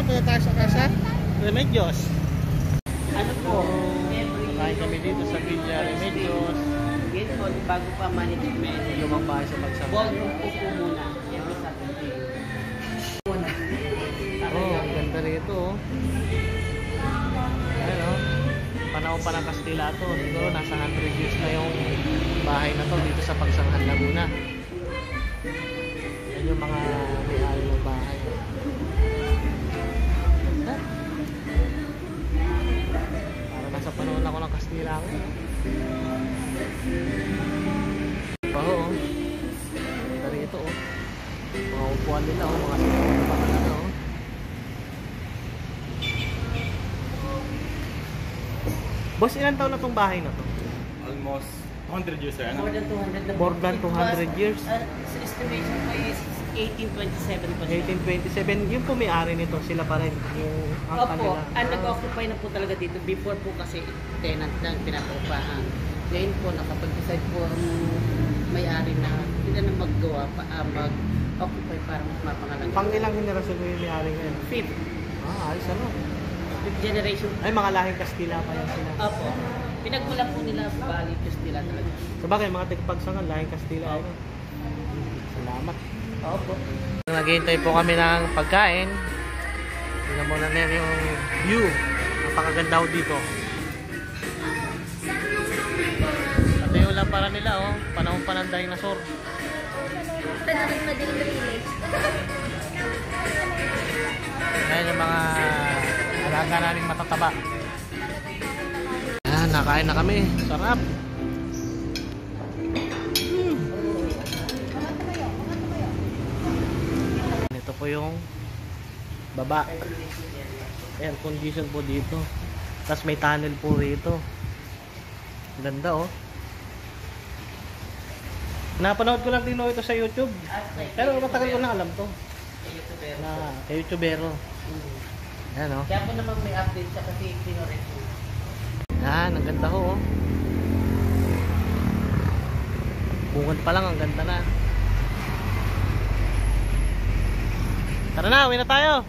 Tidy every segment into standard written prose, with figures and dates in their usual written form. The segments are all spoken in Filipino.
punta tayo sa Casa Remedios. Ano po? Kain kami dito sa Villa Remedios. Ngayon, bago pa management. Lumang bahay sa Pagsangan. Ballroom po muna. Every Saturday. Oh, ang ganda rito. Ayan o. Panahon pa ng Kastila to. Siguro nasa 100 years na yung bahay na to dito sa Pagsangan, Laguna. Yan yung mga may-ari ng bahay. Para nasa panahon ako ng Kastila ako. Paho oh. Ganda rito oh. Mga upuan nila oh. Mga sinupan nila oh. Boss, ilan taon na tong bahay na to? Almost 100 years, sir. More than 200 na. More than 200 years? Sa estimation po is 1827 po. 1827, yung po may-ari nito, sila pa rin yung ang Opo, kanila. nag-occupy na po talaga dito. Before po kasi tenant lang pinapaupahan. Ngayon po, nakapag-decide po ang may-ari na hindi na maggawa pa, mag-occupy para mas mapangalan. Pang ilang henerasyon yung may-ari ngayon? Fifth. Ayos ano? Fifth generation. Ay, mga lahing Kastila pa yan sila. Opo. Pinagmula po nila Bali, Castilla talaga. Sabagay, mga tigpagsangan, lahing Kastila. Ano? Salamat. Opo. Naghihintay po kami ng pagkain. Tingnan mo na rin yung view. Napakaganda ho dito. Pati yung lampara nila oh. Panahon pa ng dinosaur. Panahon pa din ng village. Ayan yung mga alaga naming matataba. Ayan, nakain na kami. Sarap. Ito po yung baba. Air condition po dito. Tapos may tunnel po rito. Ganda oh. Napanood ko lang din ito sa YouTube. Pero matagal ko na alam to. Kay YouTubero. Ayan oh. Kaya po naman may update siya kasi pinorek po. Yan, ang ganda ho oh. Bungad pa lang, ang ganda na. Tara na, uwi na tayo.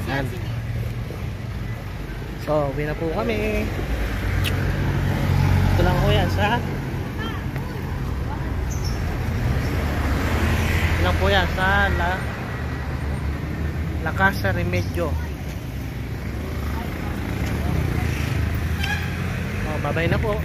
Yan. So, uwi na po kami. Ito lang po yan sa La Casa Remedio. Oh, bye-bye na po.